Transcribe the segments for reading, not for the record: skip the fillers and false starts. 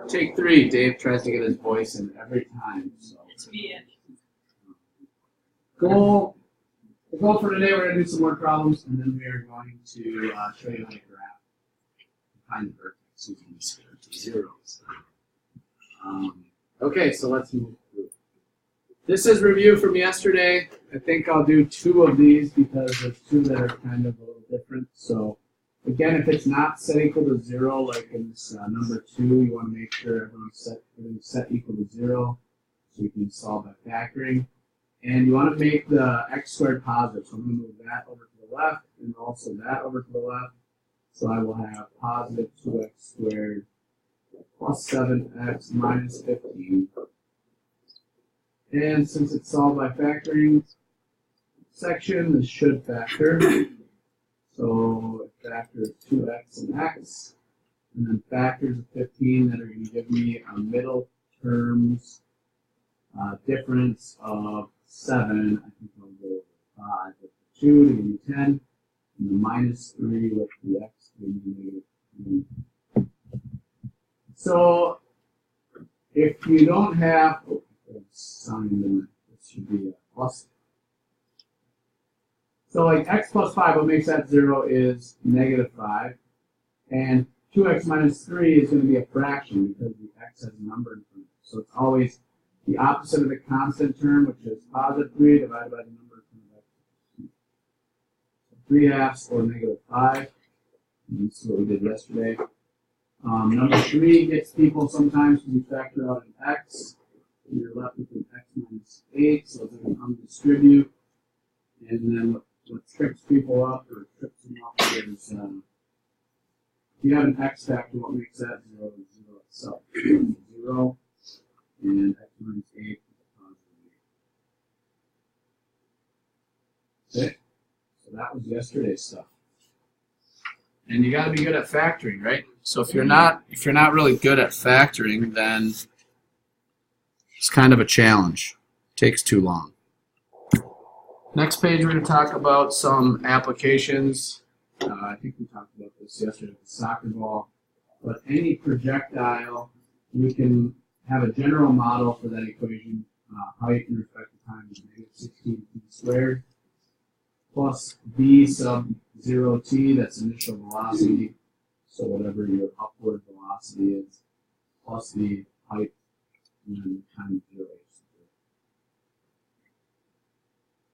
Take 3. Dave tries to get his voice in every time. So. It's me. The goal for today, we're going to do some more problems, and then we are going to show you how to graph find the vertex using these zeros. Okay, so let's move through. This is review from yesterday. I think I'll do 2 of these because there's 2 that are kind of a little different. So again, if it's not set equal to 0, like in this number 2, you want to make sure everything's set equal to 0, so you can solve by factoring. And you want to make the x squared positive. So I'm going to move that over to the left and also that over to the left. So I will have positive 2x squared plus 7x minus 15. And since it's solved by factoring section, this should factor. So it factors 2x and x, and then factors of 15 that are going to give me a middle terms difference of 7. I think I'll go with 5 with the 2 to give me 10, and the minus 3 with the x to give me -3. So if you don't have, it should be a plus. So like x plus 5, what makes that 0 is -5. And 2x minus 3 is going to be a fraction because the x has a number in front of it. So it's always the opposite of the constant term, which is positive 3 divided by the number in front of x. So 3/2 or -5. And this is what we did yesterday. Number 3 gets people sometimes when you factor out an x. And you're left with an x minus 8, so it's going to undistribute. And then what trips people up or trips them up is if you have an x factor, what makes that 0 is 0 itself. 0 and x minus 8 is positive 8. Okay, so that was yesterday's stuff. And you got to be good at factoring, right? So if you're not really good at factoring, then it's kind of a challenge. It takes too long. Next page, we're going to talk about some applications. I think we talked about this yesterday with the soccer ball. But any projectile, you can have a general model for that equation. How you can respect the time is -16t squared plus v sub 0t, that's initial velocity. So whatever your upward velocity is, plus the height, and then times 0.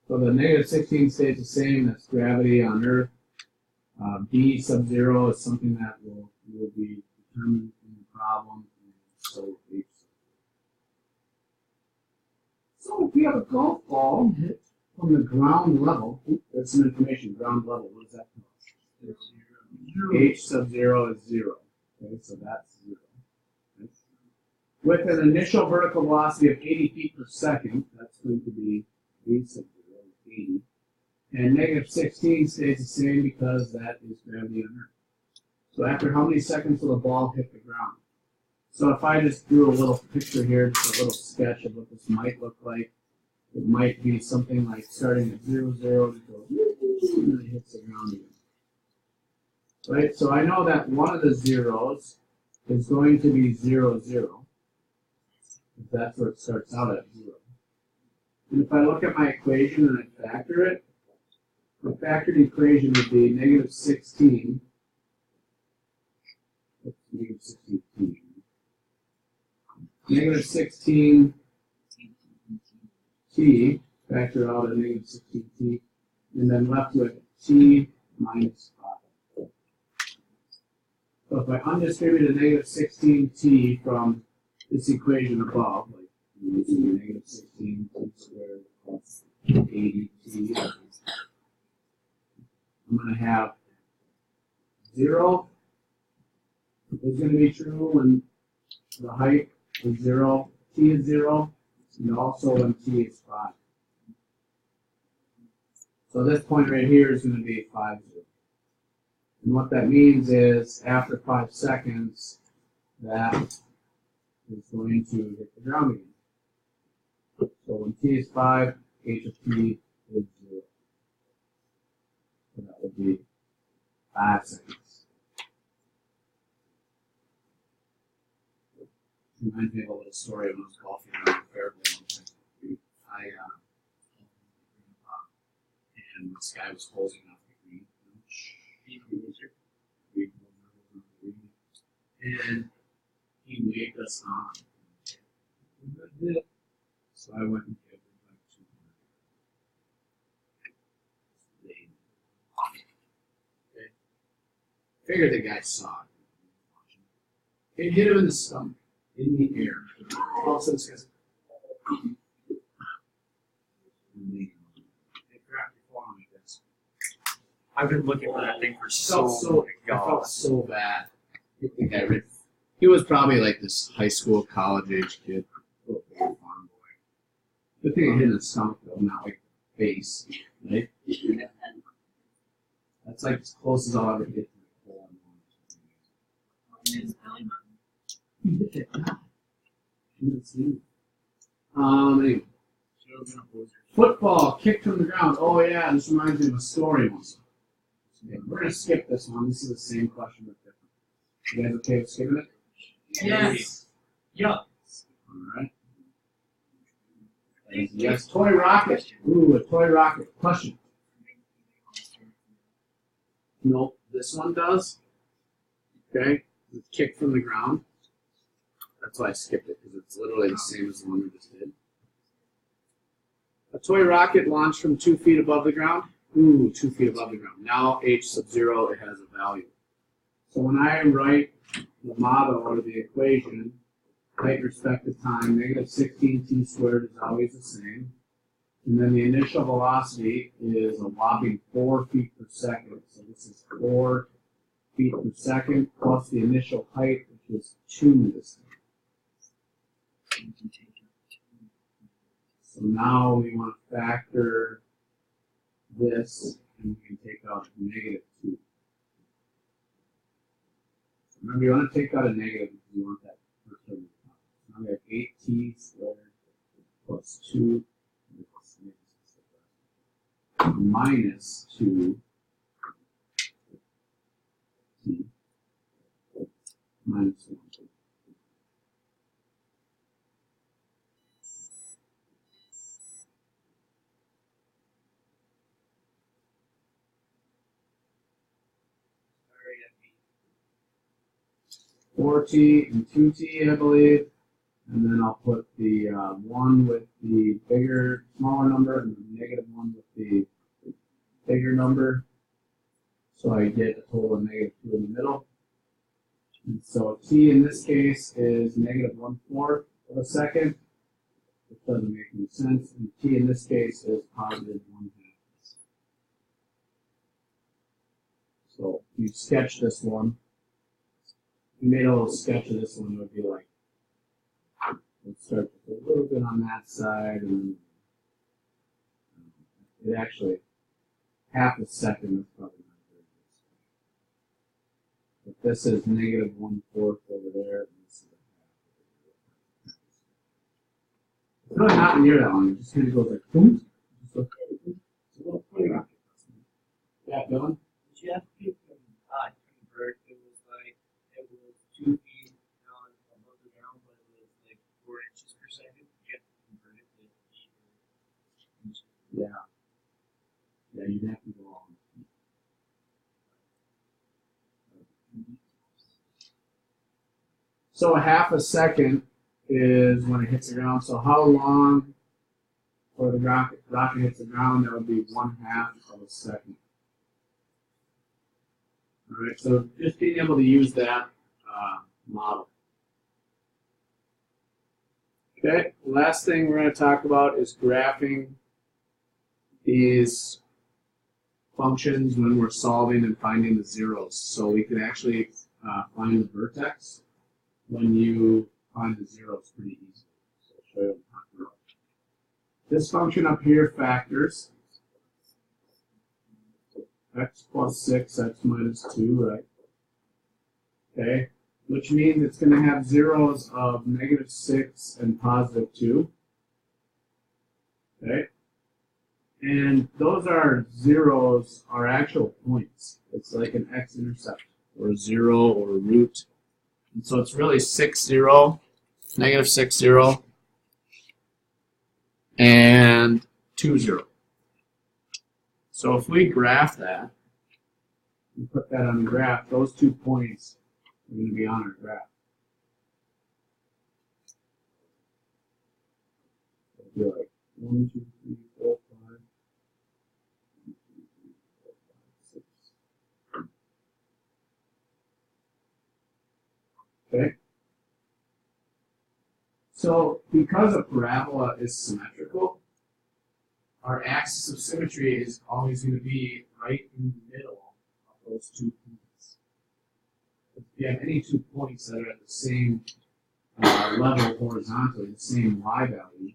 So the -16 stays the same. That's gravity on Earth. B sub 0 is something that will be determined in the problem. So if we have a golf ball hit from the ground level, that's some information. Ground level. What does that tell us? H sub 0 is 0. Okay, so that's 0. Okay. With an initial vertical velocity of 80 feet per second, that's going to be V sub 0 is 80. And -16 stays the same because that is gravity on Earth. So after how many seconds will the ball hit the ground? So if I just drew a little picture here, just a little sketch of what this might look like, it might be something like starting at 0, 0, to go, and then it hits the ground again. Right? So I know that one of the zeros is going to be 0, 0. That's where it starts out at 0. And if I look at my equation and I factor it, the factored equation would be -16. -16t. -16t, factor out a -16t, and then left with t minus 5. So if I undistribute a -16t from this equation above, like using -16t squared plus 80t, I'm going to have 0 is going to be true when the height is 0, t is 0, and also when t is 5. So this point right here is going to be 5, 0. And what that means is after 5 seconds, that is going to hit the ground again. So when t is 5, h of t is 0. So that would be 5 seconds. Reminds me of a little story when I was golfing around the fairway one time. And this guy was closing off the green. And he waved us on. So I went and gave him like 200. Okay. Figured the guy saw it. It hit him in the stomach, in the air. All of a sudden, this guy's I've been looking for that thing for so I felt so bad. He was probably like this high school, college age kid, little farm boy. Good thing it hit in the stomach though, not like the face, right? That's like as close as I'll ever get to the hole in one. Anyway. Football kicked from the ground. Oh yeah, this reminds me of a story once. Okay, we're gonna skip this one. This is the same question but different. You guys okay with skipping it? Yes. Yeah. Alright. Yes, toy rocket. Ooh, a toy rocket. Question. Nope, this one does. Okay, it's kicked from the ground. That's why I skipped it, because it's literally the same as the one we just did. A toy rocket launched from 2 feet above the ground. Ooh, 2 feet above the ground. Now h sub 0, it has a value. So when I write the motto or the equation, height respect to time, negative 16t squared is always the same. And then the initial velocity is a whopping 4 feet per second. So this is 4 feet per second plus the initial height, which is 2 this time. So now we want to factor this, and we can take out negative 2. Remember, you want to take out a negative because you want that first term. Now we have 8t squared plus 2 minus 2t minus 1. 4t and 2t, I believe, and then I'll put the 1 with the smaller number, and the negative 1 with the bigger number, so I get a total of negative 2 in the middle. And so t in this case is negative 1/4 of a second, which doesn't make any sense, and t in this case is positive 1/2. So if you sketch this one, we made a little sketch of this one. It would be like, let's start with a little bit on that side, and it actually, half a second is probably not very good. But this is negative 1/4 over there, and this is a half. It's really not near that long. It just kind of goes like, boom. Just like, it's a little funny rocket. Yeah, Dylan? Did you have to convert? It was 2 feet above the ground, but it was like 4 inches per second. You have to convert it to feet or inches. Yeah. Yeah, you'd have to go on. So a half a second is when it hits the ground. So how long before the rocket hits the ground? That would be 1/2 of a second. All right, so just being able to use that model. Okay, last thing we're going to talk about is graphing these functions when we're solving and finding the zeros. So we can actually find the vertex when you find the zeros pretty easily. So I'll show you what I'm talking about. This function up here factors x plus 6, x minus 2, right? Okay, which means it's going to have zeros of negative 6 and positive 2. Okay, and those are zeros are actual points. It's like an x-intercept or a 0 or a root. And so it's really 6, 0, negative 6, 0, and 2, 0. So if we graph that, and put that on the graph, those 2 points are going to be on our graph. It'll be like 1, 2, 3, 4, 5, 1, 2, 3, 4, 5, 6. Okay? So because a parabola is symmetrical, our axis of symmetry is always going to be right in the middle of those 2 points. If you have any 2 points that are at the same level horizontally, the same y value,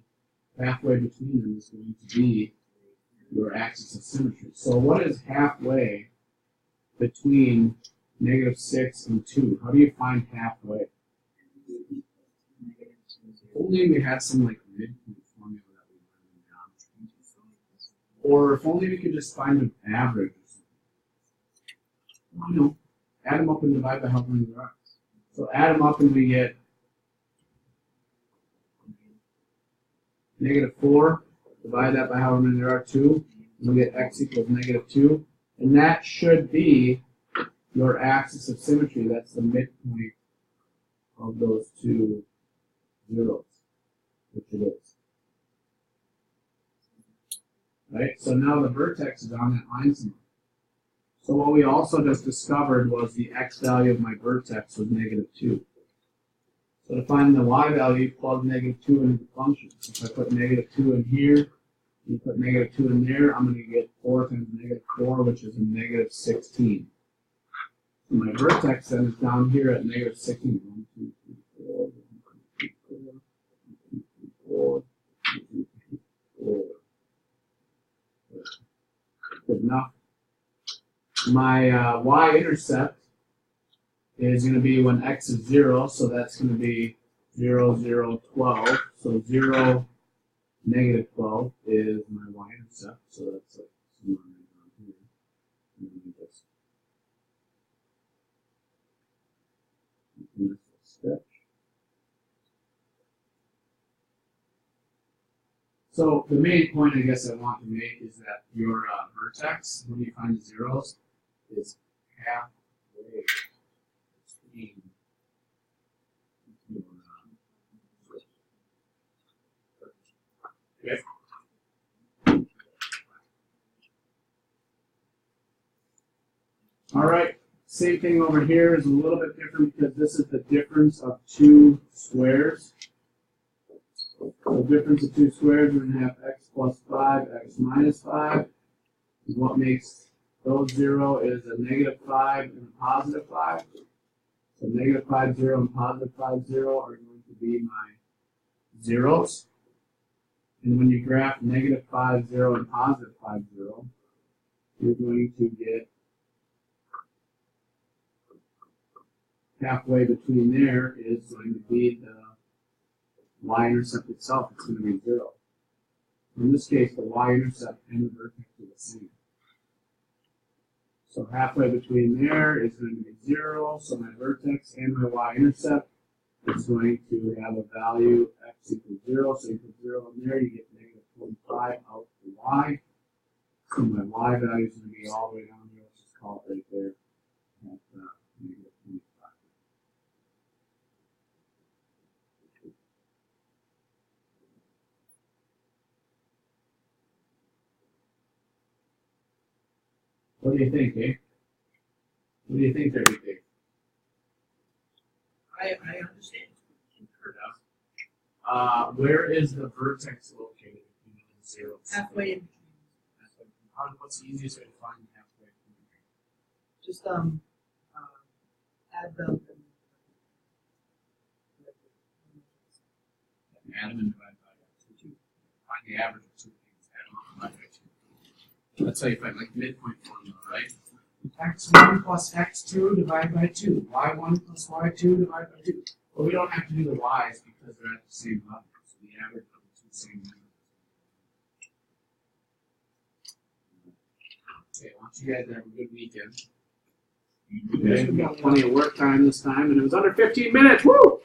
halfway between them is going to be your axis of symmetry. So what is halfway between negative 6 and 2? How do you find halfway? Only we had some like midpoint formula that we learned in geometry. Or if only we could just find an average or something. You know, add them up and divide by how many there are. So add them up and we get negative 4, divide that by however many there are, 2, and we get x equals negative 2. And that should be your axis of symmetry. That's the midpoint of those 2 zeros, which it is. Right? So now the vertex is on that line somewhere. So what we also just discovered was the x value of my vertex was negative 2. So to find the y value, plug negative 2 into the function. So if I put negative 2 in here, you put negative 2 in there, I'm going to get 4 times negative 4, which is a negative 16. So my vertex then is down here at negative 16. 1, 2, 3, 4, 1, 2, 3, 4, 1, 2, 3, 4, 1, 2, 3, 4. Good enough. My y-intercept is going to be when x is 0, so that's going to be 0, 0, 12. So 0, negative 12 is my y-intercept. So that's like somewhere around here. And then we just do this sketch. So the main point I guess I want to make is that your vertex, when you find the zeros, is halfway between your okay. All right, same thing over here is a little bit different because this is the difference of 2 squares. The difference of 2 squares, we're going to have x plus 5, x minus 5. What makes those 0 is a negative 5 and a positive 5. So negative 5, 0 and positive 5, 0 are going to be my zeros. And when you graph negative 5, 0 and positive 5, 0, you're going to get halfway between there is going to be the y-intercept itself. It's going to be 0. In this case, the y-intercept and the vertex are the same. So halfway between there is going to be 0. So my vertex and my y-intercept is going to have a value x equals 0. So you put 0 in there, you get negative 45 out the y. So my y value is going to be all the way down here. Let's just call it right there at negative 25. What do you think, eh? What do you think there, Dave? I understand. Where is the vertex located? You know, the zeros. Halfway in between. What's the easiest way to find halfway? Just add them. Add them and divide by 2. Find the average of 2 things. Add them and divide by 2. That's how you find like midpoint formula, right? x1 plus x2 divided by 2. y1 plus y2 divided by 2. But we don't have to do the y's because they're at the same level. So the average of the 2 same numbers. Okay, I want you guys to have a good weekend. Okay, we got plenty of work time this time, and it was under 15 minutes. Woo!